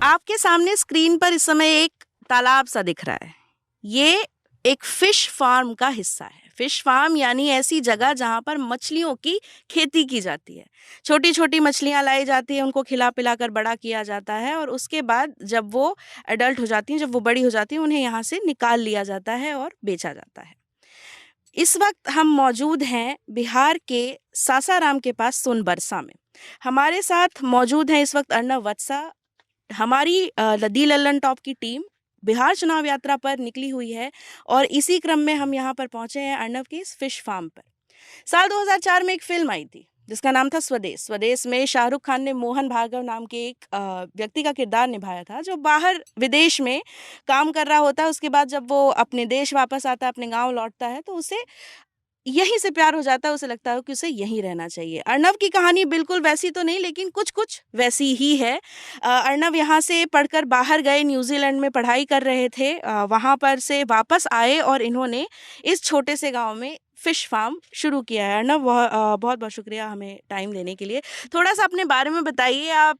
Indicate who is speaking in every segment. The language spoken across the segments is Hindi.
Speaker 1: आपके सामने स्क्रीन पर इस समय एक तालाब सा दिख रहा है। ये एक फिश फार्म का हिस्सा है। फिश फार्म यानी ऐसी जगह जहाँ पर मछलियों की खेती की जाती है। छोटी छोटी मछलियाँ लाई जाती हैं, उनको खिला पिला कर बड़ा किया जाता है और उसके बाद जब वो एडल्ट हो जाती हैं, जब वो बड़ी हो जाती हैं, उन्हें यहाँ से निकाल लिया जाता है और बेचा जाता है। इस वक्त हम मौजूद हैं बिहार के सासाराम के पास सोनबरसा में। हमारे साथ मौजूद हैं इस वक्त अर्नव वत्सा। हमारी दी लल्लन टॉप की टीम बिहार चुनाव यात्रा पर निकली हुई है और इसी क्रम में हम यहाँ पर पहुंचे हैं अर्नव की इस फिश फार्म पर। साल 2004 में एक फिल्म आई थी जिसका नाम था स्वदेश। स्वदेश में शाहरुख खान ने मोहन भार्गव नाम के एक व्यक्ति का किरदार निभाया था जो बाहर विदेश में काम कर रहा होता है। उसके बाद जब वो अपने देश वापस आता है, अपने गांव लौटता है, तो उसे यहीं से प्यार हो जाता है। उसे लगता है कि उसे यहीं रहना चाहिए। अर्नव की कहानी बिल्कुल वैसी तो नहीं, लेकिन कुछ कुछ वैसी ही है। अर्नव यहाँ से पढ़कर बाहर गए, न्यूजीलैंड में पढ़ाई कर रहे थे। वहाँ पर से वापस आए और इन्होंने इस छोटे से गांव में फिश फार्म शुरू किया है। अर्नव, बहुत बहुत शुक्रिया हमें टाइम देने के लिए। थोड़ा सा अपने बारे में बताइए, आप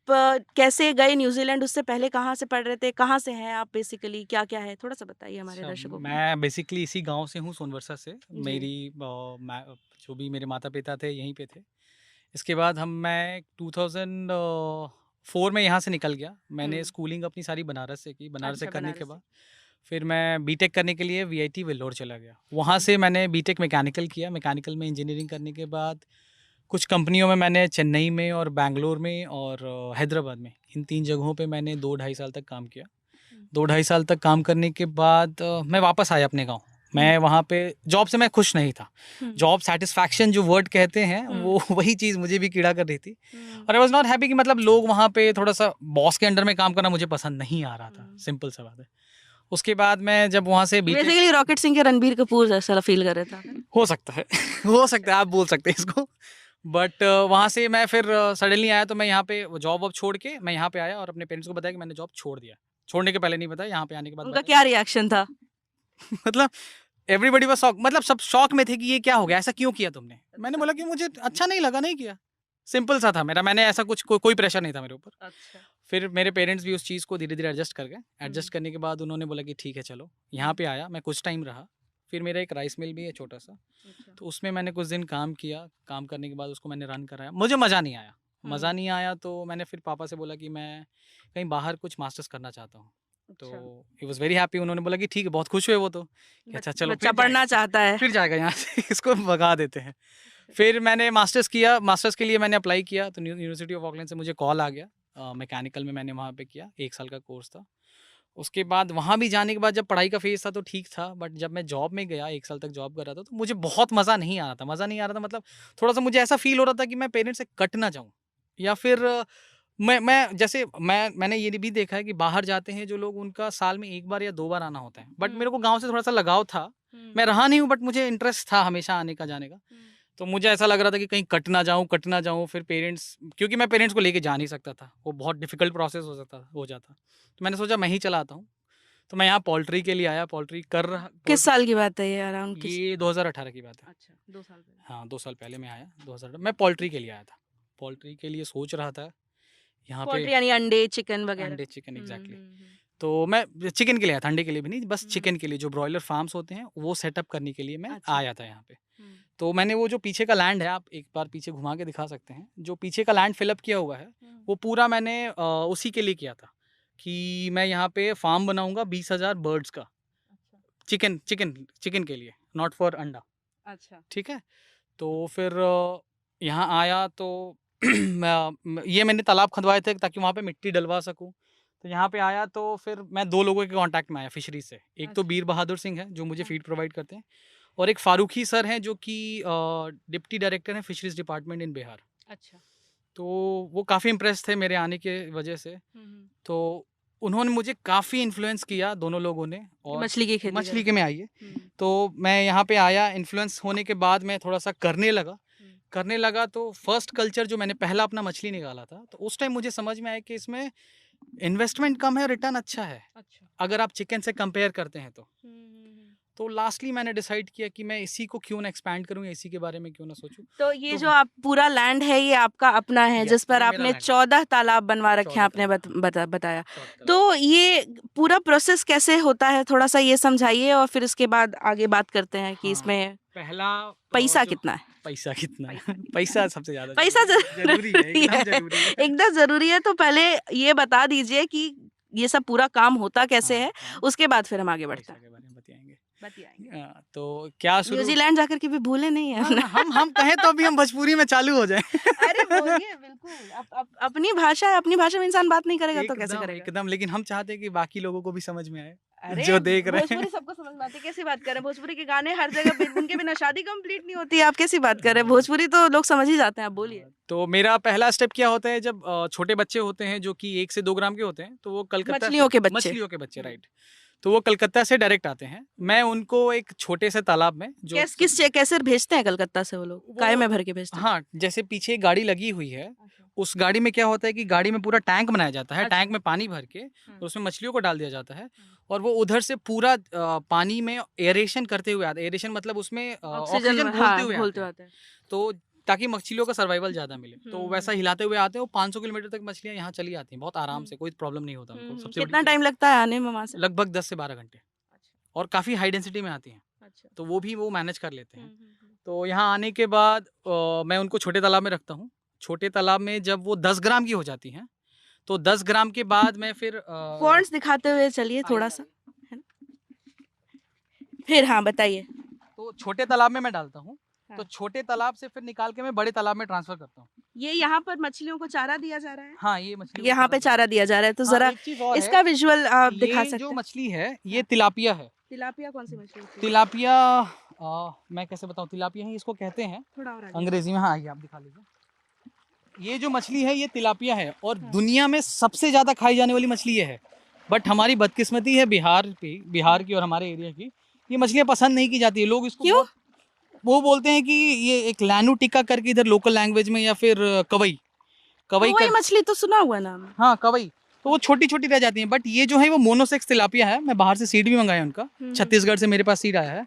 Speaker 1: कैसे गए न्यूजीलैंड, उससे पहले कहाँ से पढ़ रहे थे, कहाँ से हैं आप, बेसिकली क्या क्या है, थोड़ा सा बताइए हमारे
Speaker 2: अच्छा,
Speaker 1: दर्शकों को।
Speaker 2: मैं बेसिकली इसी गांव से हूँ, सोनवर्षा से।
Speaker 1: जी।
Speaker 2: मेरी जो भी मेरे माता पिता थे यहीं पे थे। इसके बाद मैं 2004 में यहाँ से निकल गया। मैंने स्कूलिंग अपनी सारी बनारस से की। बनारस से
Speaker 1: अच्छा,
Speaker 2: करने के
Speaker 1: बनारस से।
Speaker 2: बाद फिर मैं बीटेक करने के लिए वीआईटी वेल्लोर चला गया। वहाँ से मैंने बीटेक मैकेनिकल किया। मैकेनिकल में इंजीनियरिंग करने के बाद कुछ कंपनियों में मैंने चेन्नई में और बैंगलोर में और हैदराबाद में, इन 3 जगहों पे मैंने 2 ढाई साल तक काम किया। 2 ढाई साल तक काम करने के बाद मैं वापस आया अपने गाँव। मैं वहाँ पे जॉब से मैं खुश नहीं था। जॉब सैटिस्फैक्शन जो वर्ड कहते हैं वो वही चीज़ मुझे भी कीड़ा कर रही थी। और आई वाज नॉट हैप्पी कि मतलब लोग वहाँ पे थोड़ा-सा बॉस के अंडर में काम करना मुझे पसंद नहीं आ रहा था। सिंपल सा बात है। उसके बाद मैं जब वहाँ से बीटेक,
Speaker 1: बेसिकली रॉकेट सिंह के रणबीर कपूर जैसा फील कर रहे थे आप।
Speaker 2: हो सकता है हो सकता है, आप बोल सकते हैं इसको। बट वहाँ से मैं फिर सडनली आया, तो मैं यहाँ पे जॉब वॉब छोड़ के मैं यहाँ पे आया और अपने पेरेंट्स को बताया कि मैंने जॉब छोड़ दिया। छोड़ने के पहले नहीं बताया, यहाँ पे आने के बाद
Speaker 1: उनका
Speaker 2: बताया।
Speaker 1: क्या रिएक्शन था?
Speaker 2: मतलब एवरीबॉडी वाज शॉक, मतलब सब शॉक में थे कि ये क्या हो गया, ऐसा क्यों किया तुमने? मैंने बोला कि मुझे अच्छा नहीं लगा, नहीं किया। सिंपल सा था मेरा, मैंने ऐसा कुछ कोई प्रेशर नहीं था मेरे ऊपर।
Speaker 1: अच्छा।
Speaker 2: फिर मेरे पेरेंट्स भी उस चीज़ को धीरे-धीरे एडजस्ट कर गए। एडजस्ट करने के बाद उन्होंने बोला कि ठीक है चलो। यहाँ पे आया, मैं कुछ टाइम रहा। फिर मेरा एक राइस मिल भी है छोटा-सा,
Speaker 1: अच्छा।
Speaker 2: तो उसमें मैंने कुछ दिन काम किया। काम करने के बाद उसको मैंने रन कराया। मुझे मज़ा नहीं आया। मज़ा नहीं आया तो मैंने फिर पापा से बोला कि मैं कहीं बाहर कुछ मास्टर्स करना चाहता हूँ। तो
Speaker 1: अच्छा।
Speaker 2: He was very happy. उन्होंने बोला कि ठीक है, बहुत खुश हुए वो तो, कि अच्छा चलो
Speaker 1: बच्चा पढ़ना चाहता है।
Speaker 2: फिर जाएगा यहाँ से इसको भगा देते हैं। फिर मैंने मास्टर्स किया। मास्टर्स के लिए मैंने अप्लाई किया तो यूनिवर्सिटी ऑफ ऑकलैंड से मुझे कॉल आ गया। मैकेनिकल में मैंने वहाँ पे किया, 1 साल का कोर्स था। उसके बाद वहाँ भी जाने के बाद जब पढ़ाई का फेज़ था तो ठीक था, बट जब मैं जॉब में गया, 1 साल तक जॉब कर रहा था, तो मुझे बहुत मज़ा नहीं आ रहा था। मज़ा नहीं आ रहा था मतलब थोड़ा-सा मुझे ऐसा फ़ील हो रहा था कि मैं पेरेंट्स से कट ना जाऊँ, या फिर मैं जैसे मैंने ये भी देखा है कि बाहर जाते हैं जो लोग, उनका साल में 1 बार या 2 बार आना होता है। बट मेरे को गाँव से थोड़ा-सा लगाव था। मैं रहा नहीं हूँ, बट मुझे इंटरेस्ट था हमेशा आने का, जाने का। तो मुझे ऐसा लग रहा था कि कहीं कट ना जाऊँ, फिर पेरेंट्स, क्योंकि मैं पेरेंट्स को लेके जा नहीं सकता था। वो बहुत डिफ़िकल्ट प्रोसेस हो जाता। तो मैंने सोचा मैं ही चला आता हूँ। तो मैं यहाँ पोल्ट्री के लिए आया, पोल्ट्री कर रहा
Speaker 1: किस
Speaker 2: पोल्ट्री
Speaker 1: साल की बात है ये, अराउंड किस?
Speaker 2: ये 2018 की बात है।
Speaker 1: अच्छा, 2 साल पहले।
Speaker 2: हाँ, 2 साल पहले मैं आया, 2018 मैं पोल्ट्री के लिए आया था। पोल्ट्री के लिए सोच रहा था, यहाँ पे
Speaker 1: पोल्ट्री यानी अंडे, चिकन वगैरह?
Speaker 2: अंडे, चिकन, एग्ज़ैक्टली। तो मैं चिकन के लिए आया था, अंडे के लिए भी नहीं, बस चिकन के लिए, जो ब्रॉयलर फार्म्स होते हैं, वो सेटअप करने के लिए मैं
Speaker 1: अच्छा।
Speaker 2: आया था यहाँ पे। तो मैंने वो जो पीछे का लैंड है, आप एक बार पीछे घुमा के दिखा सकते हैं, जो पीछे का लैंड फिल अप किया हुआ है, वो पूरा मैंने उसी के लिए किया था कि मैं यहाँ पे फार्म बनाऊँगा 20,000 बर्ड्स का।
Speaker 1: अच्छा।
Speaker 2: चिकन के लिए, नॉट फॉर अंडा।
Speaker 1: अच्छा।
Speaker 2: ठीक है? तो फिर यहाँ आया तो ये मैंने तालाब खुदवाए थे ताकि वहाँ पे मिट्टी डलवा सकूँ। तो यहाँ पे आया तो फिर मैं 2 लोगों के कॉन्टैक्ट में आया फिशरीज़ से। एक तो
Speaker 1: अच्छा।
Speaker 2: बीर बहादुर सिंह है जो मुझे
Speaker 1: हाँ।
Speaker 2: फीड प्रोवाइड करते हैं, और एक फारूकी सर हैं जो कि डिप्टी डायरेक्टर हैं फिशरीज़ डिपार्टमेंट इन बिहार।
Speaker 1: अच्छा।
Speaker 2: तो वो काफ़ी इम्प्रेस थे मेरे आने के वजह से। तो उन्होंने मुझे काफ़ी इन्फ्लुएंस किया, दोनों लोगों ने।
Speaker 1: कि
Speaker 2: और
Speaker 1: मछली की खेती
Speaker 2: मछली
Speaker 1: करें।
Speaker 2: के में आइए। तो मैं यहाँ पे आया, इन्फ्लुएंस होने के बाद मैं थोड़ा-सा करने लगा तो फर्स्ट कल्चर जो मैंने पहला अपना मछली निकाला था, तो उस टाइम मुझे समझ में आया कि इसमें इन्वेस्टमेंट कम है, रिटर्न अच्छा है,
Speaker 1: अच्छा।
Speaker 2: अगर आप चिकन से कंपेयर करते हैं तो। तो लास्टली मैंने डिसाइड किया कि मैं इसी को क्यों ना एक्सपैंड करूँ, इसी के बारे में क्यों ना सोचूं।
Speaker 1: तो ये
Speaker 2: तो
Speaker 1: जो आप पूरा लैंड है ये आपका अपना है,
Speaker 2: यस,
Speaker 1: जिस पर
Speaker 2: ये मेरा
Speaker 1: आपने
Speaker 2: लैंड है।
Speaker 1: 14 तालाब बनवा रखे
Speaker 2: 14
Speaker 1: हैं, आपने
Speaker 2: तालाब,
Speaker 1: बताया।
Speaker 2: 14 तालाब।
Speaker 1: तो ये पूरा प्रोसेस कैसे होता है, थोड़ा सा ये समझाइए, और फिर इसके बाद आगे बात करते हैं कि
Speaker 2: हाँ,
Speaker 1: इसमें
Speaker 2: पहला
Speaker 1: पैसा
Speaker 2: जो
Speaker 1: कितना है।
Speaker 2: पैसा कितना है
Speaker 1: पैसा कितना
Speaker 2: पैसा
Speaker 1: है?
Speaker 2: सबसे ज़्यादा
Speaker 1: पैसा
Speaker 2: ज़रूरी है,
Speaker 1: जरूरी
Speaker 2: एकदम
Speaker 1: है,
Speaker 2: ज़रूरी है।
Speaker 1: एकदम जरूरी है। तो पहले ये बता दीजिए कि ये सब पूरा काम होता कैसे
Speaker 2: हाँ,
Speaker 1: है,
Speaker 2: हाँ,
Speaker 1: उसके बाद फिर हम आगे बढ़ते
Speaker 2: पैसा
Speaker 1: हैं।
Speaker 2: के बारे में बताएंगे।
Speaker 1: बताइए।
Speaker 2: तो क्या शुरू
Speaker 1: न्यूजीलैंड जाकर के भी भूले नहीं है
Speaker 2: हाँ,
Speaker 1: हमने।
Speaker 2: हम कहें तो अभी हम भोजपुरी में चालू हो जाएं।
Speaker 1: अरे बोलिए, बिल्कुल। अपनी भाषा है, अपनी भाषा में इंसान बात नहीं करेगा तो कैसे
Speaker 2: एकदम
Speaker 1: करेगा।
Speaker 2: एकदम, लेकिन हम चाहते हैं कि बाकी लोगों को भी समझ में आए,
Speaker 1: अरे
Speaker 2: जो देख रहे हैं।
Speaker 1: भोजपुरी सबको समझ में आती है, कैसी बात कर रहे हैं। भोजपुरी के गाने हर जगह उनके बिना शादी कंप्लीट नहीं होती है, आप कैसी बात कर रहे हैं। भोजपुरी तो लोग समझ ही जाते हैं, आप बोलिए।
Speaker 2: तो मेरा पहला स्टेप क्या होता है, जब छोटे बच्चे होते हैं जो कि 1 से 2 ग्राम के होते हैं, तो वो कलकत्ता
Speaker 1: मछलियों के बच्चे।
Speaker 2: मछलियों के बच्चे, राइट। तो वो कलकत्ता से डायरेक्ट आते हैं। मैं उनको एक छोटे से तालाब में जो
Speaker 1: कैसे भेजते हैं कलकत्ता से वो लोग, काय में भर के भेजते हैं।
Speaker 2: हाँ, जैसे पीछे एक गाड़ी लगी हुई है,
Speaker 1: अच्छा।
Speaker 2: उस गाड़ी में क्या होता है कि गाड़ी में पूरा टैंक बनाया जाता है।
Speaker 1: अच्छा।
Speaker 2: टैंक में पानी भर के उसमें मछलियों को डाल दिया जाता है, और वो उधर से पूरा पानी में एरेशन करते हुए आते हैं। एरेशन मतलब उसमें ऑक्सीजन घोलते हुए आते हैं,
Speaker 1: आते हैं।
Speaker 2: तो ताकि मछलियों का सर्वाइवल ज़्यादा मिले। तो वैसा
Speaker 1: हम्म।
Speaker 2: हिलाते हुए आते हैं, वो 500 किलोमीटर तक मछलियाँ यहाँ चली आती हैं बहुत आराम से, कोई प्रॉब्लम नहीं होता उनको। सबसे बड़ी
Speaker 1: कितना
Speaker 2: चीज़,
Speaker 1: टाइम लगता है आने में वहां से।
Speaker 2: लगभग 10 से 12 घंटे, और काफ़ी हाई डेंसिटी में आती हैं,
Speaker 1: अच्छा।
Speaker 2: तो वो भी वो मैनेज कर लेते हैं। तो यहाँ आने के बाद मैं उनको छोटे तालाब में रखता हूँ। छोटे तालाब में जब वो 10 ग्राम की हो जाती हैं, तो 10 ग्राम के बाद मैं फिर
Speaker 1: पॉइंट्स दिखाते हुए चलिए थोड़ा सा, है ना। फिर हाँ बताइए।
Speaker 2: तो छोटे तालाब में मैं डालता हूँ।
Speaker 1: हाँ।
Speaker 2: तो छोटे तालाब से फिर निकाल के मैं बड़े तालाब में ट्रांसफर करता हूँ।
Speaker 1: ये यहाँ पर मछलियों को चारा दिया जा रहा है।
Speaker 2: हाँ, ये मछली
Speaker 1: यहाँ पे चारा दिया जा रहा है, तो जरा
Speaker 2: एक चीज और
Speaker 1: इसका
Speaker 2: है,
Speaker 1: विजुअल आप दिखा
Speaker 2: ये
Speaker 1: सकते
Speaker 2: जो
Speaker 1: हैं।
Speaker 2: मछली है ये तिलापिया है।
Speaker 1: तिलापिया कौन सी मछली होती है।
Speaker 2: तिलापिया मैं कैसे बताऊँ, तिलापिया ही इसको कहते हैं
Speaker 1: थोड़ा और आगे।
Speaker 2: अंग्रेजी में। हाँ, ये आप दिखा लीजिए। ये जो मछली है ये तिलापिया है, और दुनिया में सबसे ज्यादा खाई जाने वाली मछली ये है। बट हमारी बदकिस्मती है बिहार की और हमारे एरिया की, ये मछलियाँ पसंद नहीं की जाती है। लोग इसको
Speaker 1: क्यों?
Speaker 2: वो बोलते हैं कि ये एक लैनू टिक्का करके इधर लोकल लैंग्वेज में, या फिर कवई
Speaker 1: वही मछली तो सुना हुआ नाम है।
Speaker 2: हाँ, कवई। तो वो छोटी छोटी रह जाती हैं, बट ये जो है वो मोनोसेक्स तिलापिया है। मैं बाहर से सीड भी मंगाया उनका, छत्तीसगढ़ से मेरे पास सीड आया है।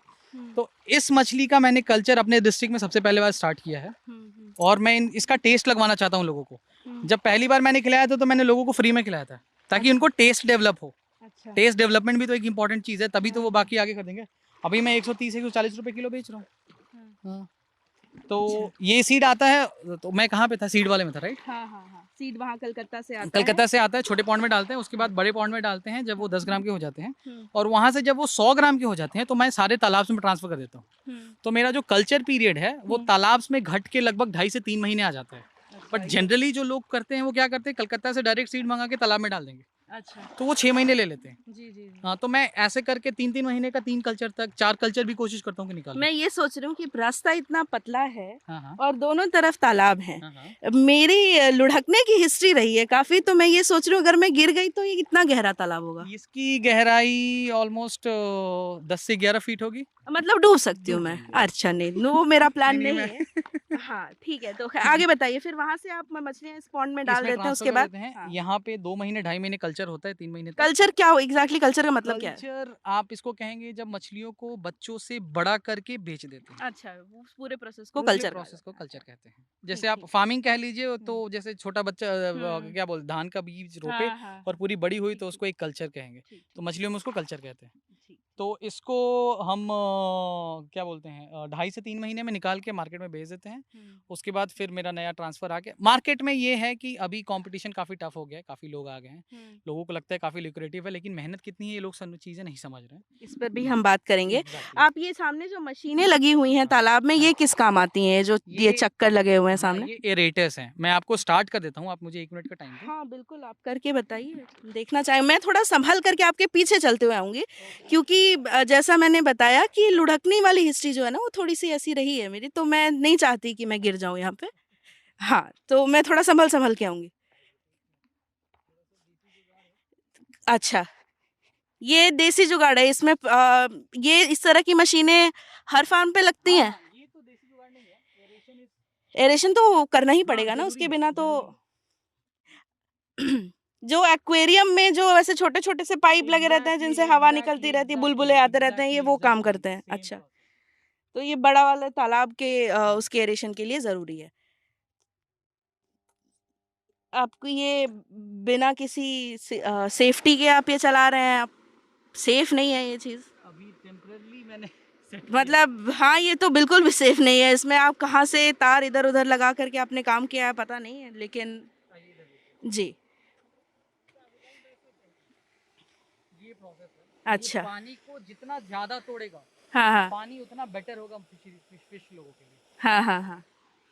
Speaker 2: तो इस मछली का मैंने कल्चर अपने डिस्ट्रिक्ट में सबसे पहले बार स्टार्ट किया है, और मैं इसका टेस्ट लगवाना चाहता हूँ लोगों को। जब पहली बार मैंने खिलाया था तो मैंने लोगों को फ्री में खिलाया था, ताकि उनको टेस्ट डेवलप हो।
Speaker 1: अच्छा।
Speaker 2: टेस्ट डेवलपमेंट भी तो एक इंपॉर्टेंट चीज़ है, तभी तो वो बाकी आगे कर देंगे। अभी मैं 130-140 रुपए किलो बेच रहा हूँ। हाँ। तो ये सीड आता है, तो मैं कहाँ पे था, सीड वाले में था, राइट।
Speaker 1: हाँ। सीड वहाँ कलकत्ता से आता
Speaker 2: कलकत्ता से आता है, छोटे पॉन्ड में डालते हैं, उसके बाद बड़े पॉन्ड में डालते हैं जब वो 10 ग्राम के हो जाते हैं, और वहाँ से जब वो 100 ग्राम के हो जाते हैं तो मैं सारे तालाब में ट्रांसफर कर देता हूँ। तो मेरा जो कल्चर पीरियड है वो तालाब में घट के लगभग 2.5 से 3 महीने आ जाता है। बट जनरली जो लोग करते हैं वो क्या करते हैं, कलकत्ता से डायरेक्ट सीड मंगा के तालाब में डाल देंगे।
Speaker 1: अच्छा।
Speaker 2: तो वो 6 महीने ले लेते हैं।
Speaker 1: जी।
Speaker 2: हाँ, तो मैं ऐसे करके 3-3 महीने का 3 कल्चर तक 4 कल्चर भी कोशिश करता हूँ कि निकालूं।
Speaker 1: मैं ये सोच रही हूँ कि रास्ता इतना पतला है
Speaker 2: हाँ।
Speaker 1: और दोनों तरफ तालाब है।
Speaker 2: हाँ।
Speaker 1: मेरी लुढ़कने की हिस्ट्री रही है काफी, तो मैं ये सोच रही हूँ अगर मैं गिर गई तो ये कितना गहरा तालाब होगा।
Speaker 2: इसकी गहराई ऑलमोस्ट 10 से 11 फीट होगी।
Speaker 1: मतलब डूब सकती हूँ मैं।
Speaker 2: डूब
Speaker 1: अच्छा, नहीं वो मेरा प्लान
Speaker 2: नहीं,
Speaker 1: नहीं है। हाँ ठीक है, तो आगे बताइए। फिर वहां से आप मछलियाँ इस पॉन्ड में डाल
Speaker 2: इसमें
Speaker 1: देते हैं,
Speaker 2: ट्रांसफर
Speaker 1: उसके
Speaker 2: कर
Speaker 1: बाद
Speaker 2: देते हैं।
Speaker 1: हाँ।
Speaker 2: यहाँ पे 2 महीने 2.5 महीने कल्चर होता है, 3 महीने तक।
Speaker 1: कल्चर क्या हो एग्जैक्टली, कल्चर का मतलब क्या है।
Speaker 2: कल्चर आप इसको कहेंगे जब मछलियों को बच्चों से बड़ा करके बेच देते हैं।
Speaker 1: अच्छा, वो पूरे प्रोसेस को
Speaker 2: पूरे
Speaker 1: कल्चर
Speaker 2: प्रोसेस को कल्चर कहते हैं।
Speaker 1: ठीक,
Speaker 2: जैसे आप
Speaker 1: ठीक।
Speaker 2: फार्मिंग कह लीजिए, तो जैसे छोटा बच्चा क्या बोल धान का बीज रोपे
Speaker 1: हाँ।
Speaker 2: और पूरी बड़ी हुई तो उसको एक कल्चर कहेंगे।
Speaker 1: ठीक,
Speaker 2: तो मछलियों में उसको कल्चर कहते हैं।
Speaker 1: ठीक।
Speaker 2: तो इसको हम क्या बोलते हैं 2.5 से 3 महीने में निकाल के मार्केट में बेच देते हैं। उसके बाद फिर मेरा नया ट्रांसफर आ गया। मार्केट में ये है कि अभी कंपटीशन काफ़ी टफ हो गया है, काफ़ी लोग आ गए हैं। लोगों को लगता है काफ़ी लुक्रेटिव है, लेकिन मेहनत कितनी है ये लोग चीज़ें नहीं समझ रहे हैं।
Speaker 1: इस पर भी हम बात करेंगे।
Speaker 2: Exactly.
Speaker 1: आप ये सामने जो मशीनें लगी हुई हैं तालाब में, ये किस काम आती हैं, जो ये चक्कर लगे हुए हैं सामने।
Speaker 2: ये एरेटर्स हैं। मैं आपको स्टार्ट कर देता हूँ, आप मुझे 1 मिनट का टाइम दें।
Speaker 1: हाँ बिल्कुल, आप करके बताइए, देखना चाहें। मैं थोड़ा संभल करके आपके पीछे चलते हुए आऊंगी, क्योंकि जैसा मैंने बताया कि लुढ़कने वाली हिस्ट्री जो है ना वो थोड़ी सी ऐसी रही है मेरी, तो मैं नहीं चाहती कि मैं गिर जाऊं यहाँ पे। हाँ, तो मैं थोड़ा संभल के आऊंगी। अच्छा, ये देसी जुगाड़ है। इसमें ये इस तरह की मशीनें हर फार्म पे लगती हैं।
Speaker 2: ये तो देसी जुगाड़ नहीं है,
Speaker 1: एरेशन तो करना ही
Speaker 2: हाँ,
Speaker 1: पड़ेगा ना,
Speaker 2: जरूरी
Speaker 1: उसके
Speaker 2: है,
Speaker 1: बिना तो।
Speaker 2: जरूरी
Speaker 1: जो एक्वेरियम में जो वैसे छोटे छोटे से पाइप लगे रहते हैं जिनसे हवा निकलती रहती है, बुलबुले आते रहते हैं, ये वो काम करते हैं। अच्छा, तो ये बड़ा वाला तालाब के उसके एरेशन के लिए जरूरी है। आपको ये बिना किसी सेफ्टी के आप ये चला रहे हैं, आप सेफ नहीं है ये चीज?
Speaker 2: अभी टेम्पररी मैंने
Speaker 1: मतलब हाँ, ये तो बिल्कुल भी सेफ नहीं है। इसमें आप कहाँ से तार इधर उधर लगा करके आपने काम किया है पता नहीं है, लेकिन जी।
Speaker 2: ये प्रोसेस है।
Speaker 1: अच्छा।
Speaker 2: पानी को जितना ज्यादा तोड़ेगा,
Speaker 1: हाँ हाँ
Speaker 2: पानी उतना बेटर होगा फिश लोगों के लिए।
Speaker 1: हाँ हाँ हाँ।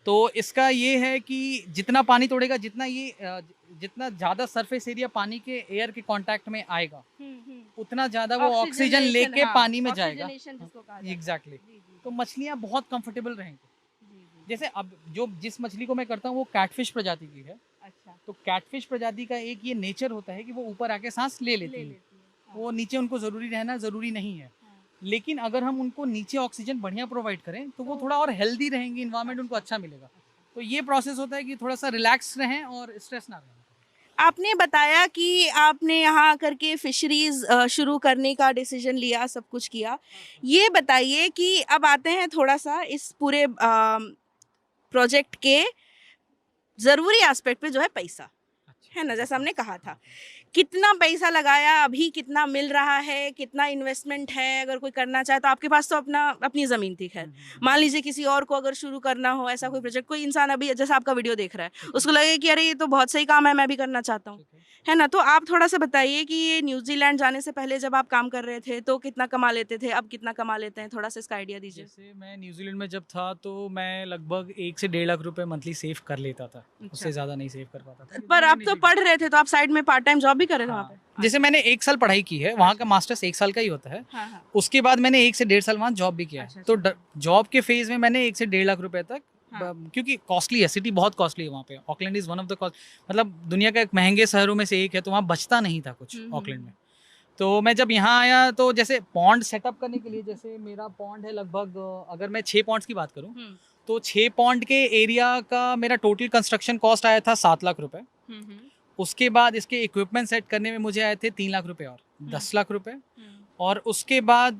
Speaker 2: तो इसका ये है कि जितना पानी तोड़ेगा, जितना ये जितना ज़्यादा सरफेस एरिया पानी के एयर के कांटेक्ट में आएगा, उतना ज़्यादा वो ऑक्सीजन लेके
Speaker 1: हाँ,
Speaker 2: पानी में जाएगा।
Speaker 1: जिसको कहा जाता है।
Speaker 2: एग्जैक्टली।
Speaker 1: जी, जी,
Speaker 2: तो मछलियाँ बहुत कंफर्टेबल रहेंगी।
Speaker 1: जी, जी।
Speaker 2: जैसे अब जिस मछली को मैं करता हूँ वो कैटफिश प्रजाति की है।
Speaker 1: अच्छा,
Speaker 2: तो कैटफिश प्रजाति का एक ये नेचर होता है कि वो ऊपर आके सांस ले लेती है।
Speaker 1: हाँ,
Speaker 2: वो नीचे उनको ज़रूरी रहना ज़रूरी नहीं है।
Speaker 1: हाँ।
Speaker 2: लेकिन अगर हम उनको नीचे ऑक्सीजन बढ़िया प्रोवाइड करें तो वो थोड़ा और हेल्दी रहेंगी, इन्वायरमेंट उनको अच्छा मिलेगा। तो ये प्रोसेस होता है कि थोड़ा सा रिलैक्स रहें और स्ट्रेस ना रहें।
Speaker 1: आपने बताया कि आपने यहाँ आकर के फिशरीज शुरू करने का डिसीजन लिया, सब कुछ किया। ये बताइए कि अब आते हैं थोड़ा सा इस पूरे प्रोजेक्ट के ज़रूरी एस्पेक्ट पे, जो है पैसा, है ना, जैसा हमने कहा था। कितना पैसा लगाया, अभी कितना मिल रहा है, कितना इन्वेस्टमेंट है? अगर कोई करना चाहे तो आपके पास तो अपनी ज़मीन थी, खैर मान लीजिए किसी और को अगर शुरू करना हो ऐसा कोई प्रोजेक्ट, कोई इंसान अभी जैसा आपका वीडियो देख रहा है, उसको लगे कि अरे ये तो बहुत सही काम है, मैं भी करना चाहता हूँ, है ना। तो आप थोड़ा सा बताइए कि ये न्यूजीलैंड जाने से पहले जब आप काम कर रहे थे तो कितना कमा लेते थे, अब कितना कमा लेते हैं, थोड़ा सा इसका आइडिया दीजिए।
Speaker 2: जैसे मैं न्यूजीलैंड में जब था तो मैं लगभग 1 से 1.5 लाख रुपए मंथली सेव कर लेता था। उससे ज़्यादा नहीं सेव कर पाता था।
Speaker 1: पर आप तो पढ़ रहे थे, तो आप साइड में पार्ट टाइम जॉब भी कर रहे थे वहाँ पे?
Speaker 2: जैसे मैंने 1 साल पढ़ाई की है, वहाँ का मास्टर्स 1 साल का ही होता है।
Speaker 1: हाँ हाँ।
Speaker 2: उसके बाद मैंने 1 से 1.5 साल वहाँ जॉब भी किया है।
Speaker 1: अच्छा,
Speaker 2: तो जॉब के फेज में मैंने 1 से 1.5 लाख रुपए तक,
Speaker 1: हाँ।
Speaker 2: क्योंकि कॉस्टली है, सिटी बहुत कॉस्टली है वहाँ पे। Auckland is one of the cost, मतलब दुनिया का एक महंगे शहरों में से एक है, तो वहाँ बचता नहीं था कुछ ऑकलैंड में। तो मैं जब यहाँ आया तो जैसे पॉन्ड सेटअप करने के लिए, जैसे मेरा पॉन्ड है लगभग, अगर मैं 6 पॉन्ड्स की बात करूँ तो 6 पॉन्ड के एरिया का मेरा टोटल कंस्ट्रक्शन कॉस्ट आया था 7 लाख रुपए। उसके बाद इसके इक्विपमेंट सेट करने में मुझे आए थे 3 लाख रुपए और 10 लाख रुपए। और उसके बाद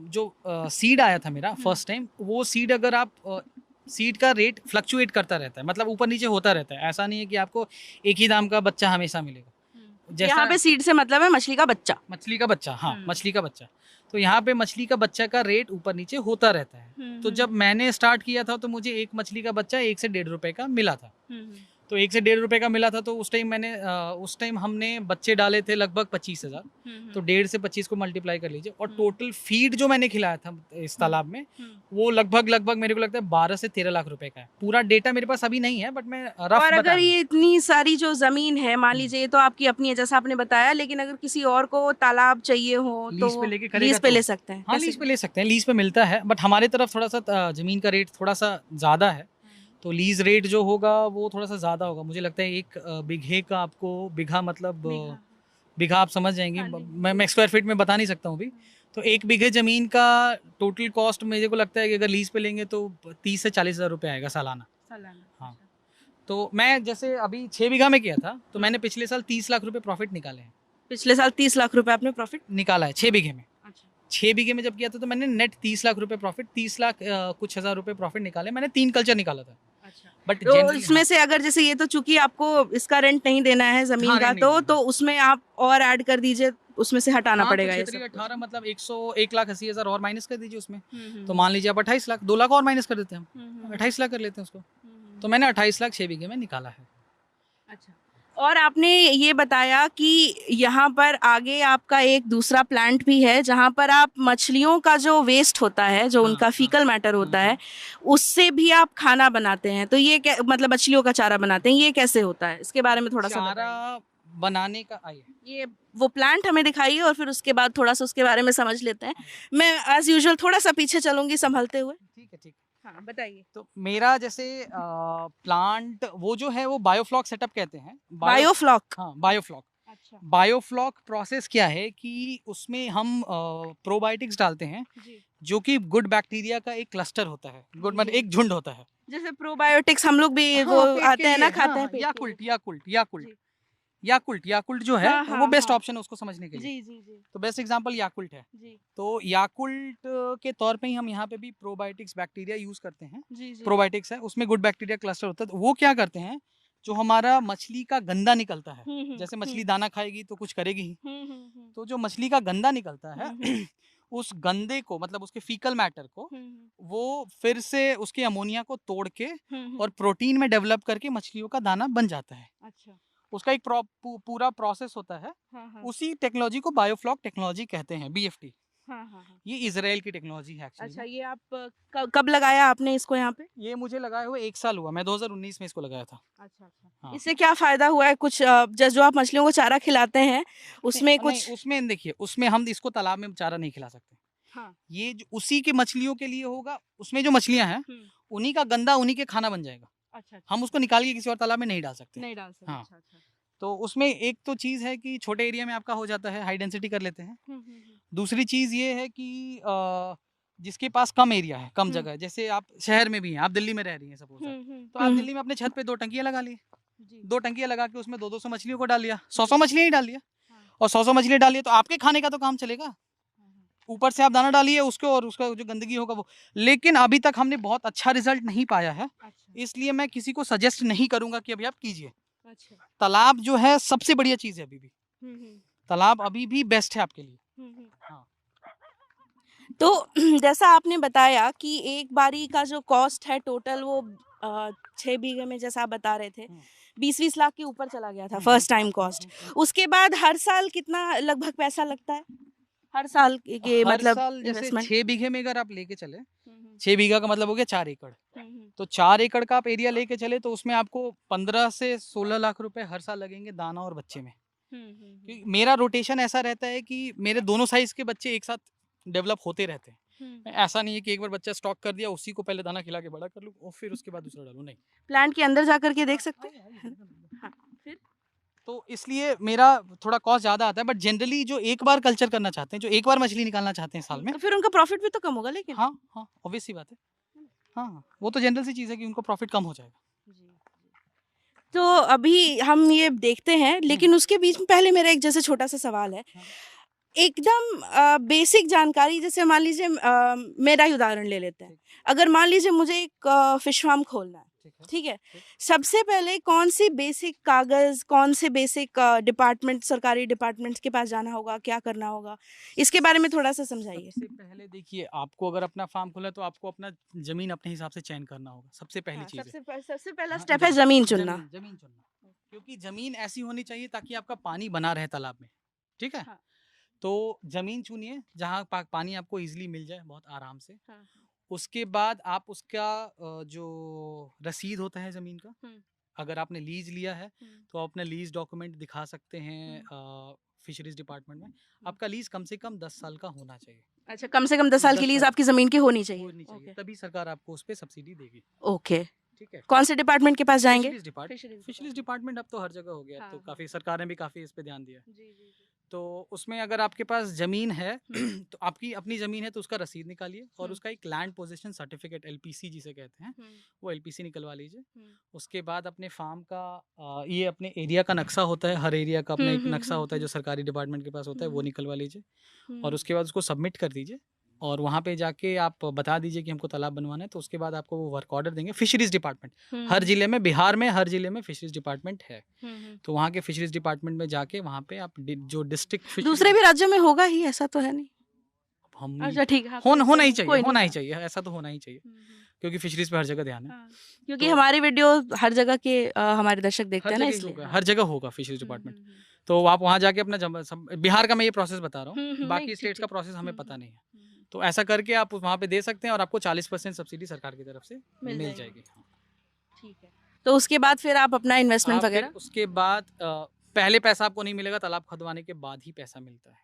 Speaker 2: जो सीड आया था मेरा फर्स्ट टाइम, वो सीड अगर आप सीड का रेट फ्लक्चुएट करता रहता है, मतलब ऊपर नीचे होता रहता है। ऐसा नहीं है कि आपको एक ही दाम का बच्चा हमेशा मिलेगा।
Speaker 1: यहाँ पे सीड से मतलब है मछली का बच्चा?
Speaker 2: मछली का बच्चा, हाँ, मछली का बच्चा। तो यहाँ पे मछली का बच्चा का रेट ऊपर नीचे होता रहता है। तो जब मैंने स्टार्ट किया था तो मुझे एक मछली का बच्चा 1 से 1.5 रुपए का मिला था। तो 1 से 1.5 रुपए का मिला था। तो उस टाइम हमने बच्चे डाले थे लगभग 25,000। तो 1.5 से 25 को मल्टीप्लाई कर लीजिए। और टोटल फीड जो मैंने खिलाया था इस तालाब में, वो लगभग मेरे को लगता है 12 से 13 लाख रुपए का है। पूरा डेटा मेरे पास अभी नहीं है, बट मैं रफ
Speaker 1: और अगर ये इतनी सारी जो जमीन है, मान लीजिए तो आपकी अपनी है जैसा आपने बताया, लेकिन अगर किसी और को तालाब चाहिए हो तो
Speaker 2: लीज पे लेके
Speaker 1: लीज पे ले सकते हैं?
Speaker 2: हाँ, लीज पे ले सकते हैं, लीज पे मिलता है। बट हमारे तरफ थोड़ा सा जमीन का रेट थोड़ा सा ज़्यादा है, तो लीज रेट जो होगा वो थोड़ा सा ज़्यादा होगा। मुझे लगता है एक बीघे का आपको, बीघा मतलब बीघा आप समझ जाएंगे, मैं स्क्वायर फीट में बता नहीं सकता हूँ अभी। तो 1 बीघे ज़मीन का टोटल कॉस्ट मुझे को लगता है कि अगर लीज पे लेंगे तो 30 से 40 हज़ार रुपये आएगा सालाना। हाँ, तो मैं जैसे अभी 6 बीघा में किया था तो मैंने पिछले साल 30 लाख रुपए प्रॉफिट निकाले हैं।
Speaker 1: पिछले साल 30 लाख रुपए आपने प्रॉफिट
Speaker 2: निकाला है 6 बीघे में। 6 बीघे में जब किया था तो मैंने नेट 30 लाख रुपए प्रॉफिट, 30 लाख कुछ हज़ार रुपए प्रॉफिट निकाले। मैंने 3 कल्चर निकाला था। बट
Speaker 1: तो इसमें से अगर जैसे ये तो चूंकि आपको इसका रेंट नहीं देना है जमीन का, तो उसमें आप और ऐड कर दीजिए, उसमें से हटाना पड़ेगा।
Speaker 2: तो 18 मतलब 1,80,000 और माइनस कर दीजिए उसमें। तो मान लीजिए आप 28 लाख, 2 लाख और माइनस कर देते हैं हम, 28 लाख कर लेते हैं उसको। तो मैंने 28 लाख 6 बीघे में निकाला है।
Speaker 1: अच्छा, और आपने ये बताया कि यहाँ पर आगे आपका एक दूसरा प्लांट भी है जहाँ पर आप मछलियों का जो वेस्ट होता है, जो उनका फीकल मैटर होता है, उससे भी आप खाना बनाते हैं। तो ये मतलब मछलियों का चारा बनाते हैं, ये कैसे होता है, इसके बारे में थोड़ा सा
Speaker 2: चारा बनाने का आइए,
Speaker 1: ये वो प्लांट हमें दिखाइए और फिर उसके बाद थोड़ा सा उसके बारे में समझ लेते हैं। मैं एज यूजुअल थोड़ा सा पीछे चलूंगी संभलते हुए।
Speaker 2: ठीक है।
Speaker 1: हाँ, बताइए।
Speaker 2: तो मेरा जैसे प्लांट वो जो है वो बायोफ्लॉक सेटअप कहते हैं।
Speaker 1: बायोफ्लॉक?
Speaker 2: हाँ, बायोफ्लॉक। अच्छा, बायोफ्लॉक प्रोसेस क्या है कि उसमें हम प्रोबायोटिक्स डालते हैं, जो कि गुड बैक्टीरिया का एक क्लस्टर होता है, गुड मतलब एक झुंड होता है।
Speaker 1: जैसे प्रोबायोटिक्स हम लोग भी वो आते हैं ना, खाते हैं,
Speaker 2: याकुल्ट। याकुल्ट, याकुल्ट जो है
Speaker 1: हाँ,
Speaker 2: वो
Speaker 1: हाँ,
Speaker 2: बेस्ट
Speaker 1: हाँ।
Speaker 2: ऑप्शन है उसको समझने के लिए।
Speaker 1: जी, जी, जी,
Speaker 2: तो बेस्ट एग्जांपल याकुल्ट है।
Speaker 1: जी,
Speaker 2: तो याकुल्ट के तौर पे ही हम यहाँ पे भी प्रोबायोटिक्स बैक्टीरिया यूज़ करते हैं।
Speaker 1: जी, जी।
Speaker 2: प्रोबायोटिक्स है, उसमें गुड बैक्टीरिया क्लस्टर होता है। तो वो क्या करते हैं, जो हमारा मछली का गंदा निकलता है,
Speaker 1: हुँ, हुँ,
Speaker 2: जैसे
Speaker 1: हुँ,
Speaker 2: मछली दाना खाएगी तो कुछ करेगी ही।
Speaker 1: हुँ, हुँ, हुँ,
Speaker 2: तो जो मछली का गंदा निकलता है
Speaker 1: हुँ, हुँ,
Speaker 2: उस गंदे को, मतलब उसके फीकल मैटर को,
Speaker 1: हुँ, हुँ,
Speaker 2: वो फिर से उसके अमोनिया को तोड़ के
Speaker 1: हुँ, हुँ।
Speaker 2: और प्रोटीन में डेवलप करके मछलियों का दाना बन जाता है।
Speaker 1: अच्छा।
Speaker 2: उसका एक पूरा प्रोसेस होता है।
Speaker 1: हाँ, हाँ।
Speaker 2: उसी टेक्नोलॉजी को बायोफ्लॉक टेक्नोलॉजी कहते हैं, बीएफटी।
Speaker 1: हाँ, हाँ, हाँ।
Speaker 2: ये इजराइल की टेक्नोलॉजी है एक्चुअली
Speaker 1: अच्छा,
Speaker 2: में।
Speaker 1: ये आप कब लगाया आपने इसको यहाँ पे?
Speaker 2: ये मुझे लगाए हुए 1 साल हुआ, मैं 2019 में इसको लगाया था।
Speaker 1: अच्छा, अच्छा।
Speaker 2: हाँ।
Speaker 1: इससे क्या फ़ायदा हुआ है कुछ जो आप मछलियों को चारा खिलाते हैं,
Speaker 2: नहीं
Speaker 1: उसमें
Speaker 2: नहीं,
Speaker 1: कुछ
Speaker 2: उसमें देखिए, उसमें हम इसको तालाब में चारा नहीं खिला सकते।
Speaker 1: हाँ।
Speaker 2: ये जो उसी की मछलियों के लिए होगा, उसमें जो मछलियाँ हैं,
Speaker 1: हुँ।
Speaker 2: उन्हीं का गंदा उन्हीं के खाना बन जाएगा।
Speaker 1: अच्छा, अच्छा,
Speaker 2: हम
Speaker 1: अच्छा।
Speaker 2: उसको निकाल के किसी और तालाब में नहीं डाल सकते।
Speaker 1: नहीं डाल सकते।
Speaker 2: हाँ,
Speaker 1: अच्छा, अच्छा।
Speaker 2: तो उसमें एक तो चीज़ है कि छोटे एरिया में आपका हो जाता है, हाई डेंसिटी कर लेते हैं।
Speaker 1: हुँ, हुँ, हुँ।
Speaker 2: दूसरी चीज़ ये है कि जिसके पास कम एरिया है, कम
Speaker 1: हुँ।
Speaker 2: जगह है, जैसे आप शहर में भी हैं, आप दिल्ली में रह रही हैं सपोज़ दैट,
Speaker 1: हुँ, हुँ।
Speaker 2: तो
Speaker 1: हुँ,
Speaker 2: आप
Speaker 1: हुँ।
Speaker 2: दिल्ली में अपने छत पे 2 टंकियाँ लगा लिए।
Speaker 1: जी।
Speaker 2: 2 टंकियाँ लगा के उसमें 2-200 मछलियों को डाल लिया, 100-100 मछलियाँ ही डाल लिया
Speaker 1: हाँ।
Speaker 2: और 100-100 मछलियाँ डालिए तो आपके खाने का तो काम चलेगा।
Speaker 1: हाँ, हाँ।
Speaker 2: ऊपर से आप दाना डालिए उसको और उसका जो गंदगी होगा वो। लेकिन अभी तक हमने बहुत अच्छा रिज़ल्ट नहीं पाया है,
Speaker 1: अच्छा,
Speaker 2: इसलिए मैं किसी को सजेस्ट नहीं करूँगा कि अभी आप कीजिए।
Speaker 1: अच्छा।
Speaker 2: तालाब जो है सबसे बढ़िया चीज़ है अभी भी।
Speaker 1: हुँ, हुँ।
Speaker 2: तालाब अभी भी बेस्ट है आपके लिए।
Speaker 1: हुँ, हुँ।
Speaker 2: हाँ।
Speaker 1: तो जैसा आपने बताया कि एक बारी का जो कॉस्ट है टोटल वो 6 बीघे में जैसा आप बता रहे थे,
Speaker 2: हुँ।
Speaker 1: 20-20 लाख के ऊपर चला गया था
Speaker 2: हुँ, हुँ।
Speaker 1: First time cost. उसके बाद हर साल कितना लगभग पैसा लगता है? हर साल के
Speaker 2: हर
Speaker 1: मतलब
Speaker 2: साल जैसे
Speaker 1: इन्वेस्टमेंट?
Speaker 2: 6 बीघे में अगर आप लेके चले,
Speaker 1: हुँ, हुँ।
Speaker 2: 6 बीघा का मतलब हो गया 4 एकड़।
Speaker 1: हुँ, हुँ।
Speaker 2: तो 4 एकड़ का आप एरिया लेके चले तो उसमें आपको 15 से 16 लाख रुपए हर साल लगेंगे दाना और बच्चे में।
Speaker 1: हुँ, हुँ, हुँ।
Speaker 2: क्योंकि मेरा रोटेशन ऐसा रहता है कि मेरे दोनों साइज़ के बच्चे एक साथ डेवलप होते रहते हैं।
Speaker 1: हुँ।
Speaker 2: ऐसा नहीं है कि एक बार बच्चा स्टॉक कर दिया, उसी को पहले दाना खिला के बड़ा कर लूँ और फिर उसके बाद दूसरा डालूँ, नहीं।
Speaker 1: प्लांट के अंदर जाकर के देख सकते
Speaker 2: आइए, आइए,
Speaker 1: हैं?
Speaker 2: बिल्कुल, बिल्कुल।
Speaker 1: हाँ, फिर?
Speaker 2: तो इसलिए मेरा थोड़ा कॉस्ट ज़्यादा आता है, बट जनरली जो एक बार कल्चर करना चाहते हैं, जो एक बार मछली निकालना चाहते हैं साल में,
Speaker 1: तो फिर उनका प्रॉफिट भी तो कम होगा लेकिन?
Speaker 2: हाँ, हाँ, ऑब्वियस सी बात है। हाँ, हाँ, वो तो जनरल सी चीज़ है कि उनको प्रॉफ़िट कम हो जाएगा।
Speaker 1: जी, जी। तो अभी हम ये देखते हैं,
Speaker 2: हुँ,
Speaker 1: लेकिन उसके बीच में पहले मेरा एक जैसे छोटा-सा सवाल है।
Speaker 2: हाँ,
Speaker 1: एकदम बेसिक जानकारी जैसे मान लीजिए मेरा ही उदाहरण ले लेते हैं।
Speaker 2: ठीक,
Speaker 1: अगर मान लीजिए मुझे एक फ़िश फ़ार्म खोलना है,
Speaker 2: ठीक है,
Speaker 1: ठीक है?
Speaker 2: ठीक।
Speaker 1: सबसे पहले कौन-सी बेसिक कागज़, कौन से बेसिक डिपार्टमेंट सरकारी डिपार्टमेंट्स के पास जाना होगा, क्या करना होगा? इसके बारे में थोड़ा-सा समझाइए।
Speaker 2: सबसे पहले देखिए, आपको अगर अपना फ़ार्म खोलना है, तो आपको अपना ज़मीन अपने हिसाब से चयन करना होगा, सबसे पहली
Speaker 1: हाँ,
Speaker 2: चीज़ है।
Speaker 1: सबसे पहला
Speaker 2: हाँ,
Speaker 1: स्टेप है ज़मीन चुनना।
Speaker 2: ज़मीन चुनना। क्योंकि ज़मीन ऐसी होनी चाहिए ताकि आपका पानी बना रहे तालाब में, ठीक है?
Speaker 1: हाँ,
Speaker 2: तो ज़मीन चुनिए जहाँ पानी आपको ईज़िली मिल जाए बहुत आराम से।
Speaker 1: हाँ, हाँ।
Speaker 2: उसके बाद आप उसका जो रसीद होता है ज़मीन का,
Speaker 1: हुँ,
Speaker 2: अगर आपने लीज़ लिया है,
Speaker 1: हुँ,
Speaker 2: तो आप अपना लीज़ डॉक्यूमेंट दिखा सकते हैं
Speaker 1: हुँ,
Speaker 2: फिशरीज़ डिपार्टमेंट में।
Speaker 1: हुँ।
Speaker 2: आपका लीज़ कम से कम 10 साल का होना चाहिए।
Speaker 1: अच्छा, कम से कम 10 साल की
Speaker 2: 10
Speaker 1: लीज़
Speaker 2: साल
Speaker 1: आपकी ज़मीन की होनी चाहिए।
Speaker 2: होनी चाहिए,
Speaker 1: ओके,
Speaker 2: तभी सरकार आपको उस पे सब्सिडी देगी,
Speaker 1: ओके।
Speaker 2: ठीक है?
Speaker 1: कौन से डिपार्टमेंट के पास जाएँगे?
Speaker 2: Fisheries depart
Speaker 1: fisheries
Speaker 2: fisheries
Speaker 1: department.
Speaker 2: Department अब तो हर जगह हो गया है,
Speaker 1: हाँ,
Speaker 2: तो
Speaker 1: हाँ।
Speaker 2: काफ़ी सरकार ने भी काफ़ी इस पे ध्यान दिया है।
Speaker 1: जी, जी, जी।
Speaker 2: तो उसमें अगर आपके पास ज़मीन है
Speaker 1: हुँ,
Speaker 2: तो आपकी अपनी ज़मीन है तो उसका रसीद निकालिए और
Speaker 1: हुँ,
Speaker 2: उसका एक लैंड पोजीशन सर्टिफिकेट एलपीसी जिसे कहते हैं,
Speaker 1: हुँ,
Speaker 2: वो एलपीसी निकलवा लीजिए।
Speaker 1: हुँ।
Speaker 2: उसके बाद अपने फार्म का ये अपने एरिया का नक्शा होता है, हर एरिया का अपना
Speaker 1: हुँ,
Speaker 2: एक
Speaker 1: हुँ,
Speaker 2: नक्शा
Speaker 1: हुँ,
Speaker 2: होता है
Speaker 1: हुँ,
Speaker 2: जो सरकारी डिपार्टमेंट के पास होता है, वो
Speaker 1: हुँ,
Speaker 2: निकलवा लीजिए और
Speaker 1: हुँ,
Speaker 2: उसके बाद उसको सबमिट कर दीजिए और वहाँ पे जाके आप बता दीजिए कि हमको तालाब बनवाना है, तो उसके बाद आपको वो वर्क ऑर्डर देंगे फिशरीज़ डिपार्टमेंट। हर
Speaker 1: हुँ,
Speaker 2: ज़िले में, बिहार में हर ज़िले में फिशरीज़ डिपार्टमेंट है।
Speaker 1: हुँ, हुँ।
Speaker 2: तो वहाँ के फिशरीज़ डिपार्टमेंट में जाके वहाँ पे आप जो डिस्ट्रिक्ट
Speaker 1: दूसरे
Speaker 2: फिशरीज़
Speaker 1: भी राज्यों में होगा ही, ऐसा तो है नहीं?
Speaker 2: हम
Speaker 1: अच्छा ठीक है, हाँ,
Speaker 2: होना ही
Speaker 1: चलिए
Speaker 2: चाहिए,
Speaker 1: कोई नहीं,
Speaker 2: होना ही
Speaker 1: हाँ।
Speaker 2: चाहिए, ऐसा तो होना ही चाहिए
Speaker 1: हुँ, हुँ।
Speaker 2: क्योंकि फिशरीज़ पे हर जगह ध्यान है।
Speaker 1: हाँ, क्योंकि
Speaker 2: तो
Speaker 1: हमारी वीडियो हर जगह के हमारे दर्शक देखते
Speaker 2: हर
Speaker 1: हैं ना
Speaker 2: जगह ही
Speaker 1: इसलिए,
Speaker 2: होगा,
Speaker 1: हाँ।
Speaker 2: हर जगह होगा फिशरीज़
Speaker 1: हुँ,
Speaker 2: डिपार्टमेंट।
Speaker 1: हुँ, हुँ।
Speaker 2: तो आप वहाँ जाके अपना जमा सब बिहार का मैं ये प्रोसेस बता रहा हूँ,
Speaker 1: हुँ, हुँ, नहीं
Speaker 2: बाकी
Speaker 1: ठीक,
Speaker 2: स्टेट्स का
Speaker 1: ठीक।
Speaker 2: प्रोसेस हमें
Speaker 1: हुँ,
Speaker 2: पता
Speaker 1: हुँ।
Speaker 2: नहीं है।
Speaker 1: हुँ, हुँ।
Speaker 2: तो ऐसा करके आप वहाँ पे दे सकते हैं और आपको 40% सब्सिडी सरकार की तरफ से
Speaker 1: मिल
Speaker 2: मिल
Speaker 1: जाएगी,
Speaker 2: जाएगी। हाँ।
Speaker 1: ठीक है। तो उसके बाद फिर आप अपना इन्वेस्टमेंट
Speaker 2: आप फिर
Speaker 1: वगैरह
Speaker 2: उसके बाद पहले पैसा आपको नहीं मिलेगा, तालाब खुदवाने के बाद ही पैसा मिलता है।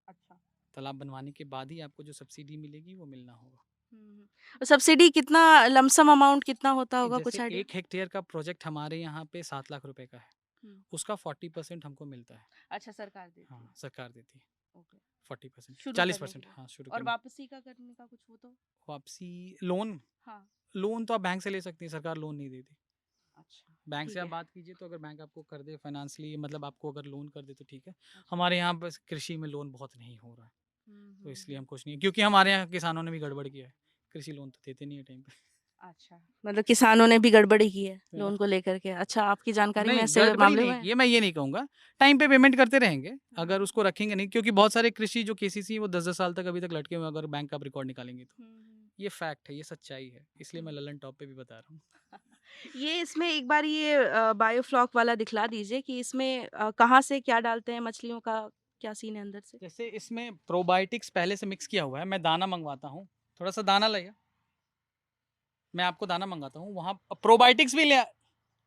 Speaker 1: अच्छा।
Speaker 2: तालाब बनवाने के बाद ही आपको जो सब्सिडी मिलेगी वो मिलना होगा।
Speaker 1: हुँ, हुँ। और सब्सिडी कितना लमसम अमाउंट कितना होता होगा कुछ
Speaker 2: जैसे
Speaker 1: आइडिया?
Speaker 2: 1 हेक्टेयर का प्रोजेक्ट हमारे यहाँ पे 7 लाख रुपए का है,
Speaker 1: हुँ।
Speaker 2: उसका 40% हमको मिलता है।
Speaker 1: अच्छा सरकार देती है।
Speaker 2: हाँ, सरकार देती है
Speaker 1: ओके।
Speaker 2: 40%,
Speaker 1: शुरू करने के
Speaker 2: 40%,
Speaker 1: लिए।
Speaker 2: हाँ, शुरू
Speaker 1: और
Speaker 2: करने।
Speaker 1: वापसी का करने का कुछ वो तो?
Speaker 2: वापसी लोन,
Speaker 1: हाँ।
Speaker 2: लोन तो आप बैंक से ले सकती हैं, सरकार लोन नहीं देती। बैंक से
Speaker 1: ठीक
Speaker 2: आप
Speaker 1: है।
Speaker 2: बात कीजिए, तो अगर बैंक आपको कर दे फाइनेंशियली, मतलब आपको अगर लोन कर दे तो ठीक है। हमारे यहाँ बस कृषि में लोन बहुत नहीं हो रहा है, तो इसलिए हम कुछ नहीं, क्योंकि हमारे यहाँ किसानों ने भी गड़बड़ किया है, कृषि लोन तो देते नहीं है टाइम पे।
Speaker 1: अच्छा, मतलब किसानों ने भी गड़बड़ी की है
Speaker 2: है ना?
Speaker 1: लोन को लेकर के। अच्छा, आपकी जानकारी में
Speaker 2: नहीं,
Speaker 1: ऐसे
Speaker 2: गड़बड़ी
Speaker 1: मामले हुए
Speaker 2: नहीं,
Speaker 1: हैं?
Speaker 2: ये मैं ये नहीं कहूँगा, टाइम पे पेमेंट करते रहेंगे, अगर उसको रखेंगे नहीं, क्योंकि बहुत सारे कृषि जो केसीसी वो 10-10 साल तक अभी तक लटके हुए हैं, अगर बैंक का आप रिकॉर्ड निकालेंगे तो। ये फैक्ट है, ये सच्चाई है, इसलिए मैं ललन टॉप पे भी बता रहा हूँ।
Speaker 1: ये इसमें एक बार ये बायोफ्लॉक वाला दिखला दीजिए कि इसमें कहाँ से क्या डालते हैं, मछलियों का क्या सीन है अंदर से?
Speaker 2: जैसे इसमें प्रोबायोटिक्स पहले से मिक्स किया हुआ है, मैं दाना मंगवाता हूँ, थोड़ा-सा दाना लाइए, मैं आपको दाना मंगाता हूँ, वहाँ प्रोबायोटिक्स भी ले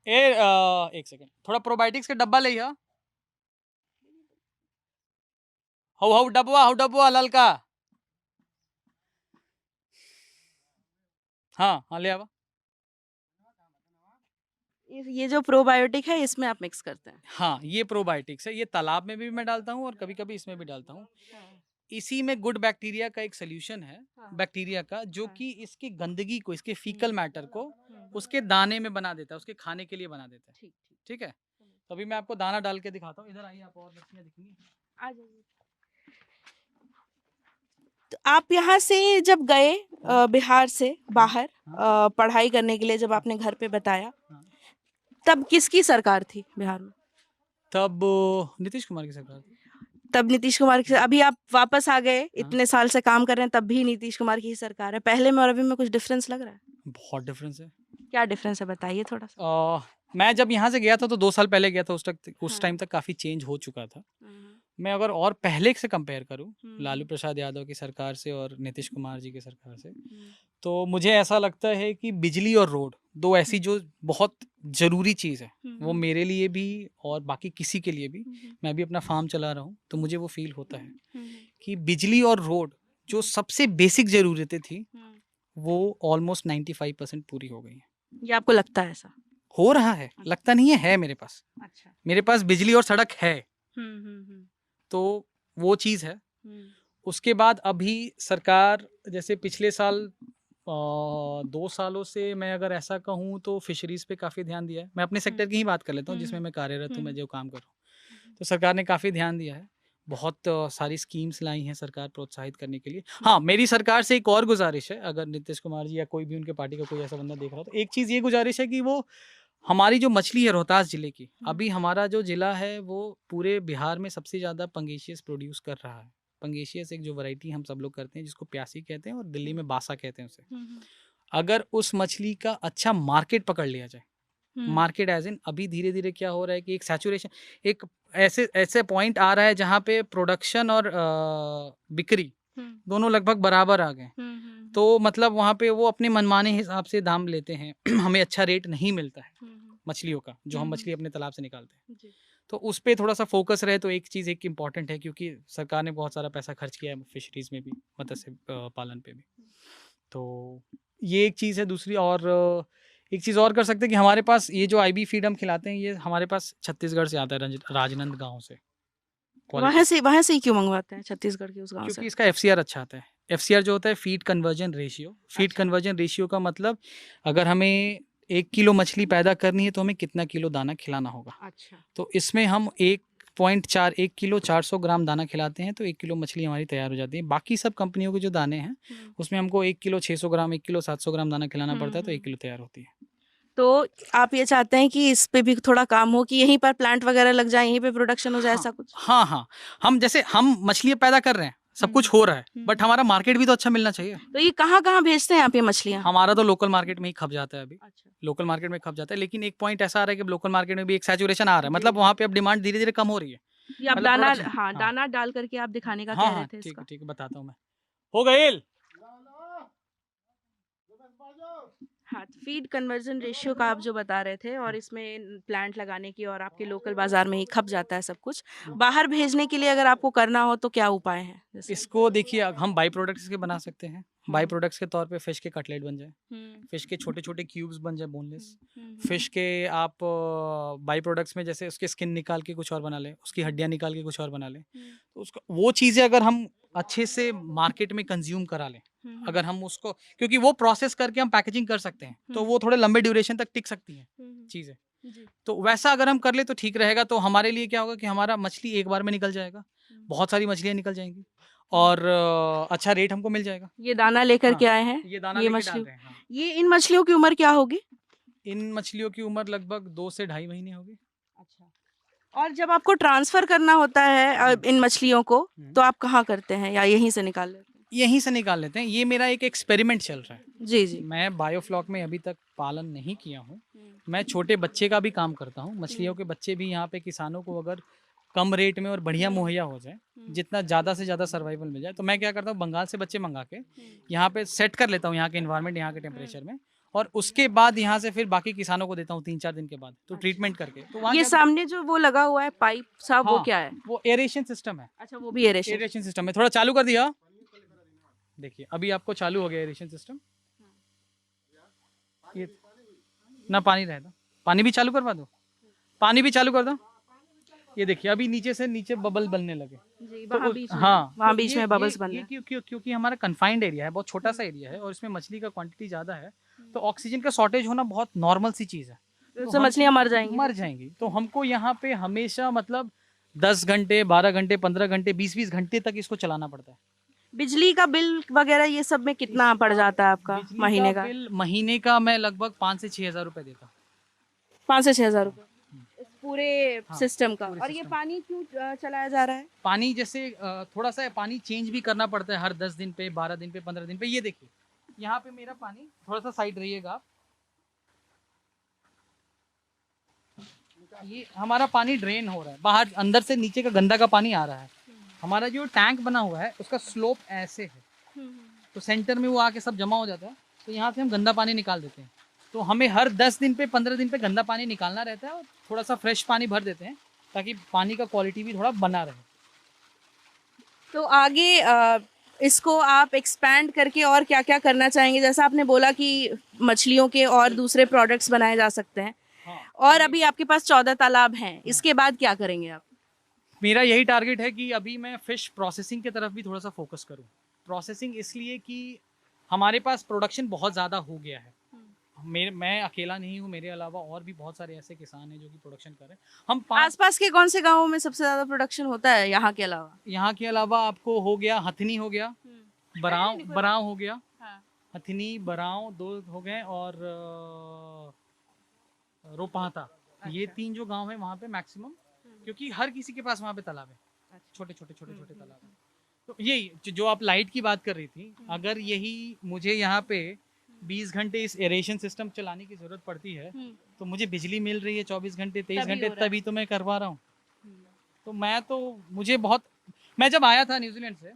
Speaker 2: 1 सेकंड, थोड़ा प्रोबायोटिक्स का डब्बा लइहा। हऊ डब्बा ललका। हाँ, हाँ ले आवा।
Speaker 1: ये जो प्रोबायोटिक है इसमें आप मिक्स करते हैं?
Speaker 2: हाँ, ये प्रोबायोटिक्स है, ये तालाब में भी मैं डालता हूँ और कभी-कभी इसमें भी डालता हूँ। इसी में गुड बैक्टीरिया का एक सॉल्यूशन है, बैक्टीरिया का, जो कि इसकी गंदगी को, इसके फीकल मैटर को उसके दाने में बना देता है, उसके खाने के लिए बना देता है।
Speaker 1: ठीक, ठीक।
Speaker 2: ठीक है? तो अभी मैं आपको दाना डाल के दिखाता हूँ, इधर आइए, आप और मछलियाँ दिखेंगी।
Speaker 1: आ जाइए। तो आप यहाँ से जब गए बिहार से बाहर पढ़ाई करने के लिए, जब आपने घर पे बताया,
Speaker 2: हाँ।
Speaker 1: तब किसकी सरकार थी बिहार में?
Speaker 2: तब नीतीश कुमार की सरकार थी।
Speaker 1: तब नीतीश कुमार की। अभी आप वापस आ गए, इतने साल से काम कर रहे हैं, तब भी नीतीश कुमार की ही सरकार है। पहले में और अभी में कुछ डिफरेंस लग रहा है?
Speaker 2: बहुत डिफरेंस है।
Speaker 1: क्या डिफरेंस है, बताइए थोड़ा सा।
Speaker 2: मैं जब यहाँ से गया था तो 2 साल पहले गया था, उस
Speaker 1: हाँ।
Speaker 2: टाइम तक काफ़ी चेंज हो चुका था।
Speaker 1: हम्म,
Speaker 2: मैं अगर और पहले से कंपेयर करूँ,
Speaker 1: हम्म,
Speaker 2: लालू प्रसाद यादव की सरकार से और नीतीश कुमार जी की सरकार से,
Speaker 1: हम्म,
Speaker 2: तो मुझे ऐसा लगता है कि बिजली और रोड, 2 ऐसी जो बहुत ज़रूरी चीज़ है, वो मेरे लिए भी और बाकी किसी के लिए भी, मैं भी अपना फार्म चला रहा हूँ, तो मुझे वो फ़ील होता है कि बिजली और रोड जो सबसे बेसिक ज़रूरतें थी, वो ऑलमोस्ट 95% पूरी हो गई हैं।
Speaker 1: ये आपको लगता है ऐसा?
Speaker 2: हो रहा है, लगता नहीं है मेरे पास।
Speaker 1: अच्छा।
Speaker 2: मेरे पास बिजली और सड़क है,
Speaker 1: हम्म।
Speaker 2: तो वो चीज़ है। उसके बाद अभी सरकार, जैसे पिछले साल 2 सालों से मैं अगर ऐसा कहूँ तो फिशरीज़ पे काफ़ी ध्यान दिया है। मैं अपने सेक्टर की ही बात कर लेता हूँ जिसमें मैं कार्यरत हूँ, मैं जो काम कर रहा हूँ। तो सरकार ने काफ़ी ध्यान दिया है। बहुत सारी स्कीम्स लाई हैं सरकार प्रोत्साहित करने के लिए। हाँ, मेरी सरकार से एक और गुज़ारिश है, अगर नीतीश कुमार जी या कोई भी उनके पार्टी का कोई ऐसा बंदा देख रहा हो, तो एक चीज़ ये गुज़ारिश है कि वो हमारी जो मछली है रोहतास ज़िले की, अभी हमारा जो ज़िला है वो पूरे बिहार में सबसे ज़्यादा पंगेशियस प्रोड्यूस कर रहा है। पंगेशियस एक जो वैरायटी हम सब लोग करते हैं जिसको प्यासी कहते हैं और दिल्ली में बासा कहते हैं उसे। अगर उस मछली का अच्छा मार्केट पकड़ लिया जाए, मार्केट एज़ इन अभी धीरे-धीरे क्या हो रहा है कि एक सैचुरेशन, एक ऐसे पॉइंट आ रहा है जहाँ पे प्रोडक्शन और बिक्री दोनों लगभग बराबर आ गए। तो मतलब वहाँ पे वो अपने मनमाने हिसाब से दाम लेते हैं। हमें अच्छा रेट नहीं मिलता है मछलियों का, जो हम मछली अपने तालाब से निकालते हैं। तो उस पे थोड़ा-सा फ़ोकस रहे तो एक चीज़ एक इम्पॉर्टेंट है, क्योंकि सरकार ने बहुत सारा पैसा खर्च किया है फिशरीज़ में भी, मत्स्य पालन पे भी। तो ये एक चीज़ है। दूसरी और एक चीज़ और कर सकते हैं कि हमारे पास ये जो आईबी फीड हम खिलाते हैं, ये हमारे पास छत्तीसगढ़ से आता है, राजनंद गाँव से।
Speaker 1: वहाँ से ही क्यों मंगवाते हैं, छत्तीसगढ़ के उस गाँव से?
Speaker 2: क्योंकि इसका एफसीआर अच्छा आता है। एफसीआर जो होता है फीड कन्वर्जन रेशियो। फीड
Speaker 1: अच्छा।
Speaker 2: कन्वर्जन रेशियो का मतलब, अगर हमें 1 किलो मछली पैदा करनी है तो हमें कितना किलो दाना खिलाना होगा।
Speaker 1: अच्छा।
Speaker 2: तो इसमें हम 1 किलो 400 ग्राम दाना खिलाते हैं तो 1 किलो मछली हमारी तैयार हो जाती है। बाकी सब कंपनियों के जो दाने हैं उसमें हमको 1 किलो 600 ग्राम, 1 किलो 700 ग्राम दाना खिलाना पड़ता है, तो 1 किलो तैयार होती है।
Speaker 1: तो आप ये चाहते हैं कि इस पे भी थोड़ा काम हो, कि यहीं पर प्लांट वगैरह लग जाए, यहीं पे प्रोडक्शन हो जाए, ऐसा कुछ?
Speaker 2: हाँ, हाँ। हम जैसे हम मछलियाँ पैदा कर रहे हैं, सब कुछ हो रहा है, बट हमारा मार्केट भी तो अच्छा मिलना चाहिए।
Speaker 1: तो ये कहाँ-कहाँ भेजते हैं आप ये मछलियाँ?
Speaker 2: हमारा तो लोकल मार्केट में ही खप जाता है अभी।
Speaker 1: अच्छा।
Speaker 2: लोकल मार्केट में खप जाता है, लेकिन एक पॉइंट ऐसा आ रहा है कि अब लोकल मार्केट में भी एक सैचुरेशन आ रहा है,
Speaker 1: जी,
Speaker 2: मतलब
Speaker 1: जी।
Speaker 2: वहाँ पे अब डिमांड धीरे-धीरे कम हो रही है।
Speaker 1: ये आप
Speaker 2: मतलब
Speaker 1: दाना,
Speaker 2: प्रोडक्शन,
Speaker 1: हाँ, दाना डाल करके आप दिखाने का कह रहे थे
Speaker 2: ठीक
Speaker 1: इसका।
Speaker 2: है, ठीक है, बताता हूँ मैं। हो गईल।
Speaker 1: हाँ, तो फीड कन्वर्जन रेशियो का आप जो बता रहे थे, और इसमें प्लांट लगाने की, और आपके लोकल बाजार में ही खप जाता है सब कुछ। बाहर भेजने के लिए अगर आपको करना हो तो क्या उपाय हैं? जैसे
Speaker 2: इसको देखिए, हम बाई प्रोडक्ट्स के बना सकते हैं। बाई प्रोडक्ट्स के तौर पे फिश के कटलेट बन जाए, फिश के छोटे छोटे क्यूब्स बन जाए बोनलेस, फिश के आप बाई प्रोडक्ट्स में जैसे उसके स्किन निकाल के कुछ और बना लें, उसकी हड्डियाँ निकाल के कुछ और बना लें, तो उसका वो चीज़ें अगर हम अच्छे से मार्केट में कंज्यूम करा लें, अगर हम उसको, क्योंकि वो प्रोसेस करके हम पैकेजिंग कर सकते हैं, तो वो थोड़े लंबे ड्यूरेशन तक टिक सकती हैं चीज़ें। तो वैसा अगर हम कर ले तो ठीक रहेगा। तो हमारे लिए क्या होगा कि हमारा मछली एक बार में निकल जाएगा, बहुत सारी मछलियाँ निकल जाएंगी और अच्छा रेट हमको मिल जाएगा।
Speaker 1: ये दाना लेकर
Speaker 2: हाँ,
Speaker 1: के आए हैं,
Speaker 2: ये दाना
Speaker 1: ये
Speaker 2: लेके
Speaker 1: मछली,
Speaker 2: डाल रहे हैं। हाँ।
Speaker 1: ये इन मछलियों की उम्र क्या होगी?
Speaker 2: इन मछलियों की उम्र लगभग 2 से ढाई महीने होगी।
Speaker 1: अच्छा। और जब आपको ट्रांसफर करना होता है इन मछलियों को, तो आप कहाँ करते हैं या यहीं से निकाल लेते हैं?
Speaker 2: यहीं से निकाल लेते हैं। ये मेरा एक एक्सपेरिमेंट चल रहा है।
Speaker 1: जी जी।
Speaker 2: मैं बायोफ्लॉक में अभी तक पालन नहीं किया हूँ। मैं छोटे बच्चे का भी काम करता हूँ। मछलियों के बच्चे भी यहाँ पे किसानों को अगर कम रेट में और बढ़िया मुहैया हो जाए, जितना ज़्यादा से ज़्यादा सर्वाइवल मिल जाए, तो मैं क्या करता हूँ, बंगाल से बच्चे मंगा के यहाँ पे सेट कर लेता हूँ, यहाँ के इन्वायरमेंट, यहाँ के टेम्परेचर में, और उसके बाद यहाँ से फिर बाकी किसानों को देता हूँ 3-4 दिन के बाद, तो ट्रीटमेंट करके। तो वहाँ
Speaker 1: ये
Speaker 2: क्या,
Speaker 1: सामने जो वो लगा हुआ है पाइप साहब, वो
Speaker 2: हाँ,
Speaker 1: क्या है?
Speaker 2: वो एरेशन सिस्टम है।
Speaker 1: अच्छा, वो भी एरेशन।
Speaker 2: एरेशन सिस्टम है। थोड़ा चालू कर दिया, देखिए अभी आपको चालू हो गया एरेशन सिस्टम। ये ना पानी रहेगा, पानी भी चालू करवा दो, पानी भी चालू कर दो। ये देखिए अभी नीचे से नीचे बबल बनने लगे
Speaker 1: जी,
Speaker 2: तो
Speaker 1: वहाँ बीच में,
Speaker 2: हाँ,
Speaker 1: वहाँ
Speaker 2: तो
Speaker 1: बीच में बबल्स बन रहे हैं।
Speaker 2: क्योंकि हमारा कन्फाइंड एरिया है, बहुत छोटा सा एरिया है और इसमें मछली का क्वांटिटी ज़्यादा है, तो ऑक्सीजन का शॉर्टेज होना बहुत नॉर्मल सी चीज़ है।
Speaker 1: तो उससे मछलियाँ मर जाएंगी।
Speaker 2: मर जाएंगी। तो हमको यहाँ पे हमेशा मतलब 10 घंटे, 12 घंटे, 15 घंटे, 20-20 घंटे तक इसको चलाना पड़ता है।
Speaker 1: बिजली का बिल वगैरह ये सब में कितना पड़ जाता है आपका
Speaker 2: बिजली
Speaker 1: महीने का?
Speaker 2: बिल महीने का मैं लगभग 5 से 6 हज़ार रुपये देता हूँ।
Speaker 1: 5 से 6 हज़ार रुपये इस पूरे सिस्टम का।
Speaker 2: पूरे
Speaker 1: और ये
Speaker 2: सिस्टम।
Speaker 1: पानी क्यों चलाया जा रहा है?
Speaker 2: पानी जैसे थोड़ा सा पानी चेंज भी करना पड़ता है हर 10 दिन पे, 12 दिन पे, 15 दिन पे। ये देखिए यहाँ पे मेरा पानी, थोड़ा सा साइड रहिएगा आप, ये हमारा पानी ड्रेन हो रहा है बाहर, अंदर से नीचे का गंदा का पानी आ रहा है। हमारा जो टैंक बना हुआ है उसका स्लोप ऐसे है, तो सेंटर में वो आके सब जमा हो जाता है, तो यहाँ से हम गंदा पानी निकाल देते हैं। तो हमें हर 10 दिन पे, 15 दिन पे गंदा पानी निकालना रहता है और थोड़ा सा फ्रेश पानी भर देते हैं, ताकि पानी का क्वालिटी भी थोड़ा बना रहे।
Speaker 1: तो आगे इसको आप एक्सपैंड करके और क्या क्या करना चाहेंगे? जैसा आपने बोला कि मछलियों के और दूसरे प्रोडक्ट्स बनाए जा सकते हैं,
Speaker 2: हाँ।
Speaker 1: और अभी आपके पास 14 तालाब हैं, इसके बाद क्या करेंगे आप?
Speaker 2: मेरा यही टारगेट है कि अभी मैं फ़िश प्रोसेसिंग की तरफ भी थोड़ा सा फोकस करूं। प्रोसेसिंग इसलिए कि हमारे पास प्रोडक्शन बहुत ज़्यादा हो गया है। मैं अकेला नहीं हूँ, मेरे अलावा और भी बहुत सारे ऐसे किसान हैं जो कि प्रोडक्शन कर रहे हैं। हम
Speaker 1: आसपास के कौन से गांवों में सबसे ज्यादा प्रोडक्शन होता है यहाँ के अलावा?
Speaker 2: यहाँ के अलावा आपको हो गया हथनी हो गया, बराव हो गया, हथनी बराव 2 हो गए, और रोपहता, ये 3 जो गांव है वहाँ पे मैक्सिमम, क्योंकि हर किसी के पास वहाँ पे तालाब है, छोटे छोटे तालाब है। तो यही जो आप लाइट की बात कर रही थी, अगर यही मुझे यहाँ पे 20 घंटे इस एरेशन सिस्टम चलाने की जरूरत पड़ती है, तो मुझे बिजली मिल रही है 24 घंटे, 23 घंटे, तभी तो मैं करवा रहा हूँ। तो मुझे बहुत, मैं जब आया था न्यूजीलैंड से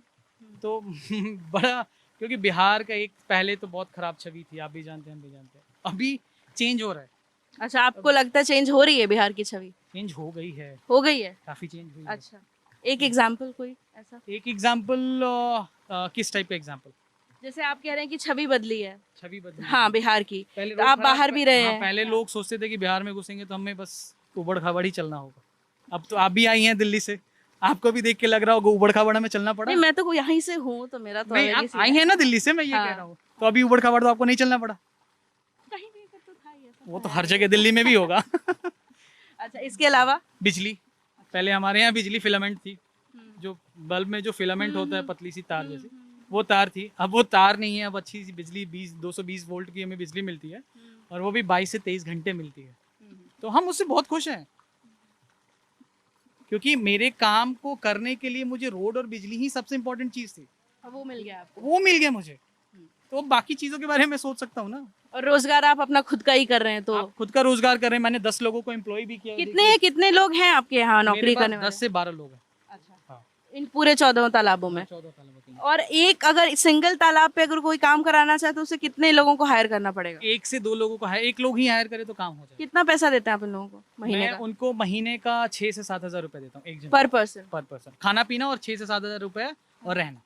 Speaker 2: तो बड़ा, क्योंकि बिहार का एक पहले तो बहुत खराब छवि थी, आप भी जानते हैं, हम भी जानते हैं, अभी चेंज हो रहा है।
Speaker 1: अच्छा, आपको लगता है चेंज हो रही है बिहार की छवि?
Speaker 2: चेंज हो गई है,
Speaker 1: हो गई है,
Speaker 2: काफी चेंज हुई है।
Speaker 1: अच्छा, एक एग्जाम्पल कोई ऐसा?
Speaker 2: एक एग्जाम्पल, किस टाइप का एग्जाम्पल?
Speaker 1: जैसे आप कह रहे हैं कि छवि बदली है,
Speaker 2: छवि बदली,
Speaker 1: हाँ, बिहार की।
Speaker 2: पहले
Speaker 1: तो आप बाहर भी रहे हैं।
Speaker 2: पहले लोग सोचते थे कि बिहार में घुसेंगे तो हमें बस उबड़ खाबड़ ही चलना होगा। अब तो आप भी आई हैं दिल्ली से, आपको भी देख के लग रहा होगा उबड़ खाबड़ में चलना पड़ा।
Speaker 1: नहीं, मैं तो यहीं से हूँ, तो मेरा तो
Speaker 2: नहीं,
Speaker 1: अलग ही
Speaker 2: आप
Speaker 1: सीन
Speaker 2: आई
Speaker 1: है।
Speaker 2: हैं ना दिल्ली से, मैं ये
Speaker 1: हाँ।
Speaker 2: कह रहा हूँ, तो अभी उबड़ खाबड़ तो आपको नहीं चलना पड़ा।
Speaker 1: कहीं कहीं पर तो था ही ऐसा।
Speaker 2: वो तो हर जगह दिल्ली में भी होगा।
Speaker 1: अच्छा, इसके अलावा
Speaker 2: बिजली, पहले हमारे यहाँ बिजली फिलामेंट थी, जो बल्ब में जो फिलामेंट होता है पतली सी तार जैसी, वो तार थी। अब वो तार नहीं है, अब अच्छी सी बिजली 220 वोल्ट की हमें बिजली मिलती है, और वो भी 22 से 23 घंटे मिलती है। तो हम उससे बहुत खुश हैं, क्योंकि मेरे काम को करने के लिए मुझे रोड और बिजली ही सबसे इम्पोर्टेंट चीज़ थी।
Speaker 1: वो मिल गया आपको?
Speaker 2: वो मिल गया मुझे, तो बाकी चीज़ों के बारे में सोच सकता हूँ ना।
Speaker 1: और रोजगार आप अपना खुद का ही कर रहे हैं, तो
Speaker 2: आप खुद का रोजगार कर रहे हैं। मैंने 10 लोगों को एम्प्लॉय भी किया है।
Speaker 1: कितने लोग हैं आपके यहाँ नौकरी करने वाले?
Speaker 2: 10 से 12 लोग हैं।
Speaker 1: अच्छा,
Speaker 2: हाँ।
Speaker 1: इन पूरे 14 तालाबों में?
Speaker 2: 14 तालाबों के।
Speaker 1: और एक अगर सिंगल तालाब पे अगर कोई काम कराना चाहे तो उसे कितने लोगों को हायर करना पड़ेगा?
Speaker 2: 1 से 2 लोगों को है, 1 लोग ही हायर करे तो काम हो जाए।
Speaker 1: कितना पैसा देते हैं आप इन लोगों को महीने
Speaker 2: मैं
Speaker 1: का?
Speaker 2: उनको महीने का 6 से 7 हज़ार रुपए देता हूँ, एक जन
Speaker 1: पर पर्सन?
Speaker 2: पर पर्सन, खाना पीना और 6 से 7 हज़ार रुपए और रहना।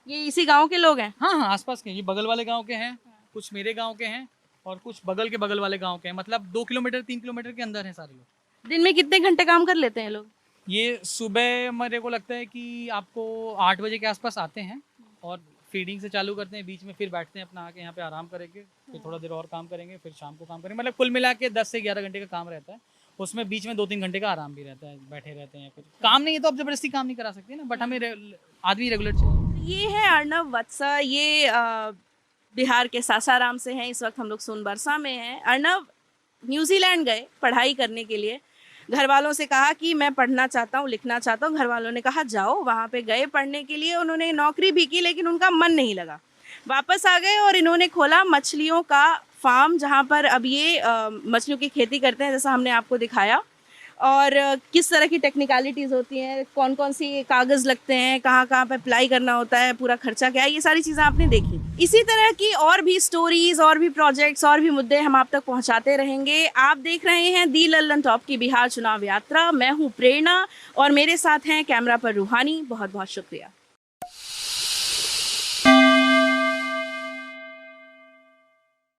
Speaker 1: ये इसी गांव के लोग हैं?
Speaker 2: हाँ हाँ, आसपास के, ये बगल वाले गांव के हैं, कुछ मेरे गांव के हैं और कुछ बगल के बगल वाले गांव के हैं। मतलब 2 किलोमीटर 3 किलोमीटर के अंदर हैं सारे लोग।
Speaker 1: दिन में कितने घंटे काम कर लेते हैं लोग?
Speaker 2: ये सुबह मेरे को लगता है कि आपको 8 बजे के आसपास आते हैं और फीडिंग से चालू करते हैं, बीच में फिर बैठते हैं अपना आके यहाँ पे आराम करेंगे, फिर थोड़ा देर और काम करेंगे, फिर शाम को काम करेंगे। मतलब कुल मिला के 10 से 11 घंटे का काम रहता है। उसमें बीच में 2-3 घंटे का आराम भी रहता है, बैठे रहते हैं। कुछ काम नहीं है तो आप जबरदस्ती काम नहीं करा सकते ना, बट हमें आदमी रेगुलर चाहिए।
Speaker 1: ये है अर्नव वत्सा, ये बिहार के सासाराम से हैं। इस वक्त हम लोग सोनबरसा में हैं। अर्नव न्यूजीलैंड गए पढ़ाई करने के लिए। घर वालों से कहा कि मैं पढ़ना चाहता हूँ, लिखना चाहता हूँ। घर वालों ने कहा जाओ। वहाँ पे गए पढ़ने के लिए। उन्होंने नौकरी भी की लेकिन उनका मन नहीं लगा। वापस आ गए और इन्होंने खोला मछलियों का फार्म, जहाँ पर अब ये मछलियों की खेती करते हैं, जैसा हमने आपको दिखाया। और किस तरह की टेक्निकलिटीज़ होती हैं, कौन कौन सी कागज़ लगते हैं, कहाँ कहाँ पे अप्लाई करना होता है, पूरा खर्चा क्या है, ये सारी चीज़ें आपने देखी। इसी तरह की और भी स्टोरीज़, और भी प्रोजेक्ट्स, और भी मुद्दे हम आप तक पहुँचाते रहेंगे। आप देख रहे हैं दी लल्लन टॉप की बिहार चुनाव यात्रा। मैं हूँ प्रेरणा और मेरे साथ हैं कैमरा पर रूहानी। बहुत बहुत शुक्रिया।